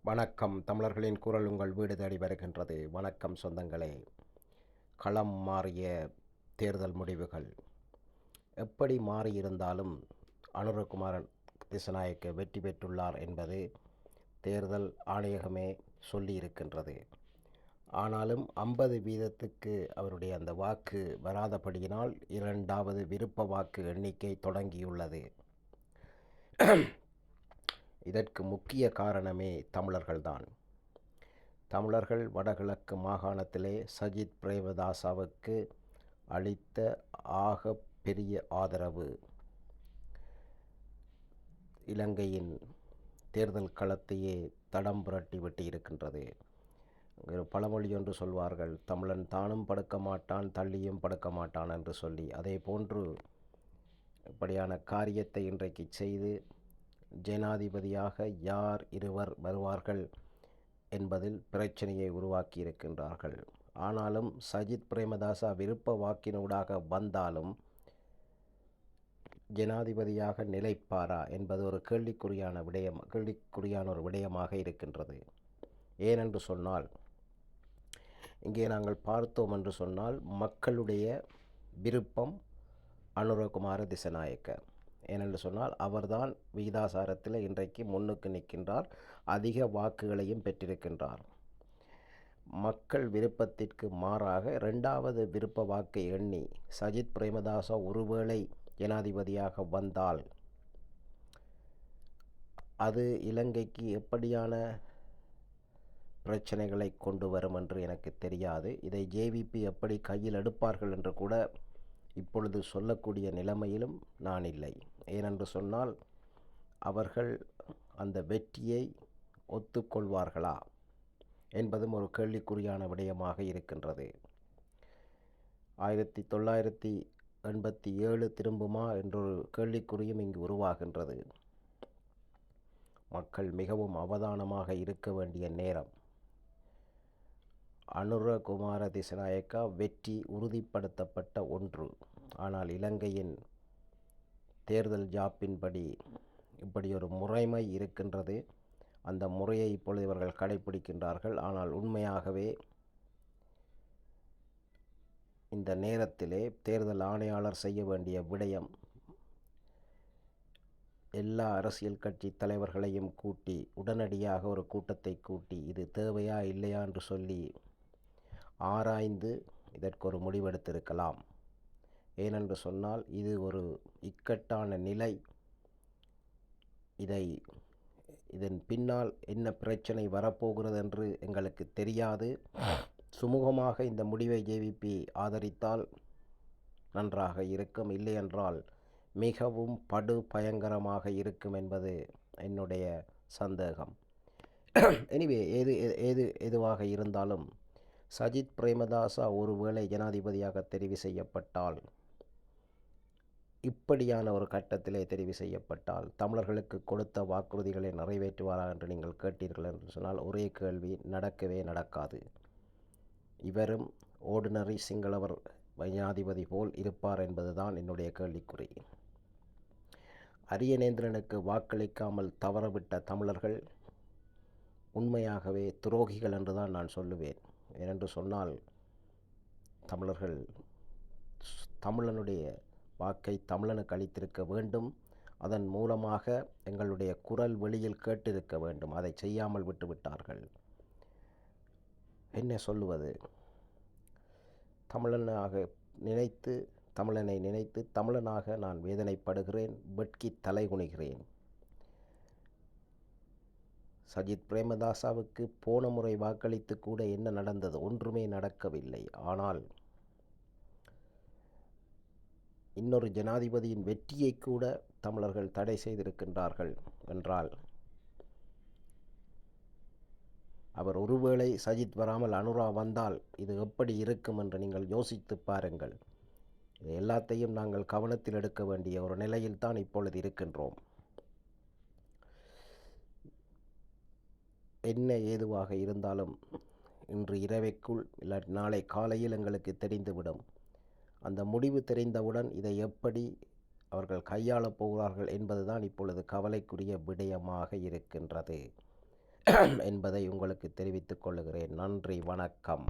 வணக்கம். தமிழர்களின் குரல் உங்கள் வீடு தேடி வருகின்றது. வணக்கம் சொந்தங்களே. களம் மாறிய தேர்தல் முடிவுகள் எப்படி மாறியிருந்தாலும் அனுரகுமாரன் திசாநாயக்க வெற்றி பெற்றுள்ளார் என்பது தேர்தல் ஆணையகமே சொல்லியிருக்கின்றது. ஆனாலும் 50% அவருடைய அந்த வாக்கு வராதபடியினால் இரண்டாவது விருப்ப வாக்கு எண்ணிக்கை தொடங்கியுள்ளது. இதற்கு முக்கிய காரணமே தமிழர்கள்தான். தமிழர்கள் வடகிழக்கு மாகாணத்திலே சஜித் பிரேமதாசவுக்கு அளித்த ஆக பெரிய ஆதரவு இலங்கையின் தேர்தல் களத்தையே தடம் புரட்டி விட்டு இருக்கின்றது. ஒரு பழமொழி ஒன்று சொல்வார்கள், தமிழன் தானும் படுக்க மாட்டான் தள்ளியும் படுக்க மாட்டான் என்று சொல்லி. அதே போன்று இப்படியான காரியத்தை இன்றைக்கு செய்து ஜனாதிபதியாக யார் இருவர் வருவார்கள் என்பதில் பிரச்சனையை உருவாக்கி இருக்கின்றார்கள். ஆனாலும் சஜித் பிரேமதாசா விருப்ப வாக்கினூடாக வந்தாலும் ஜனாதிபதியாக நிலைப்பாரா என்பது ஒரு கேள்விக்குறியான ஒரு விடயமாக இருக்கின்றது. ஏனென்று சொன்னால், இங்கே நாங்கள் பார்த்தோம் என்று சொன்னால் மக்களுடைய விருப்பம் அனுரகுமார திசாநாயக்க. ஏனென்று சொன்னால் அவர்தான் விகிதாசாரத்தில் இன்றைக்கு முன்னுக்கு நிற்கின்றார், அதிக வாக்குகளையும் பெற்றிருக்கின்றார். மக்கள் விருப்பத்திற்கு மாறாக இரண்டாவது விருப்ப வாக்கை எண்ணி சஜித் பிரேமதாசா ஒருவேளை ஜனாதிபதியாக வந்தால் அது இலங்கைக்கு எப்படியான பிரச்சனைகளை கொண்டு வரும் என்று எனக்கு தெரியாது. இதை ஜேவிபி எப்படி கையில் எடுப்பார்கள் என்று கூட இப்பொழுது சொல்லக்கூடிய நிலைமையிலும் நான் இல்லை. ஏனென்று சொன்னால் அவர்கள் அந்த வெற்றியை ஒத்துக்கொள்வார்களா என்பதும் ஒரு கேள்விக்குறியான விடயமாக இருக்கின்றது. 1987 திரும்புமா என்றொரு கேள்விக்குறியும் இங்கு உருவாகின்றது. மக்கள் மிகவும் அவதானமாக இருக்க வேண்டிய நேரம். அனுரகுமார திசாநாயக்கா வெற்றி உறுதிப்படுத்தப்பட்ட ஒன்று. ஆனால் இலங்கையின் தேர்தல் ஜாப்பின்படி இப்படி ஒரு முறைமை இருக்கின்றது. அந்த முறையை இப்பொழுது இவர்கள் கடைபிடிக்கின்றார்கள். ஆனால் உண்மையாகவே இந்த நேரத்திலே தேர்தல் ஆணையாளர் செய்ய வேண்டிய விடயம் எல்லா அரசியல் கட்சி தலைவர்களையும் கூட்டி உடனடியாக ஒரு கூட்டத்தை கூட்டி இது தேவையா இல்லையா என்று சொல்லி ஆராய்ந்து இதற்கு ஒரு முடிவெடுத்திருக்கலாம். ஏனென்று சொன்னால் இது ஒரு இக்கட்டான நிலை. இதன் பின்னால் என்ன பிரச்சனை வரப்போகிறது என்று எங்களுக்கு தெரியாது. சுமூகமாக இந்த முடிவை ஜேவிபி ஆதரித்தால் நன்றாக இருக்கும், இல்லையென்றால் மிகவும் படு பயங்கரமாக இருக்கும் என்பது என்னுடைய சந்தேகம். எனிவே எதுவாக இருந்தாலும் சஜித் பிரேமதாசா ஒருவேளை ஜனாதிபதியாக தெரிவு செய்யப்பட்டால், இப்படியான ஒரு கட்டத்திலே தெரிவு செய்யப்பட்டால் தமிழர்களுக்கு கொடுத்த வாக்குறுதிகளை நிறைவேற்றுவாரா என்று நீங்கள் கேட்டீர்கள் என்று சொன்னால் ஒரே கேள்வி, நடக்கவே நடக்காது. இவரும் ஓர்டினரி சிங்களவர் ஜனாதிபதி போல் இருப்பார் என்பதுதான் என்னுடைய கேள்விக்குறி. அரியநேந்திரனுக்கு வாக்களிக்காமல் தவறவிட்ட தமிழர்கள் உண்மையாகவே துரோகிகள் என்றுதான் நான் சொல்லுவேன். ஏனென்று சொன்னால் தமிழர்கள் தமிழனுடைய வாக்கை தமிழனுக்கு அளித்திருக்க வேண்டும். அதன் மூலமாக எங்களுடைய குரல் வெளியில் கேட்டிருக்க வேண்டும். அதை செய்யாமல் விட்டுவிட்டார்கள். என்ன சொல்லுவது? தமிழனை நினைத்து தமிழனாக நான் வேதனைப்படுகிறேன், வெட்கி தலைகுனிகிறேன். சஜித் பிரேமதாசாவுக்கு போன முறை வாக்களித்து கூட என்ன நடந்தது? ஒன்றுமே நடக்கவில்லை. ஆனால் இன்னொரு ஜனாதிபதியின் வெற்றியை கூட தமிழர்கள் தடை செய்திருக்கின்றார்கள் என்றால், அவர் ஒருவேளை சஜித் வராமல் அனுரா வந்தால் இது எப்படி இருக்கும் என்று நீங்கள் யோசித்து பாருங்கள். இது எல்லாத்தையும் நாங்கள் கவனத்தில் எடுக்க வேண்டிய ஒரு நிலையில் தான் இப்பொழுது இருக்கின்றோம். என்ன ஏதுவாக இருந்தாலும் இன்று இரவைக்குள் இல்லை நாளை காலையில் எங்களுக்கு தெரிந்துவிடும். அந்த முடிவு தெரிந்தவுடன் இதை எப்படி அவர்கள் கையாளப் போகிறார்கள் என்பதுதான் இப்பொழுது கவலைக்குரிய விடயமாக இருக்கின்றது. என்பதை உங்களுக்கு தெரிவித்துக் கொள்கிறேன். நன்றி, வணக்கம்.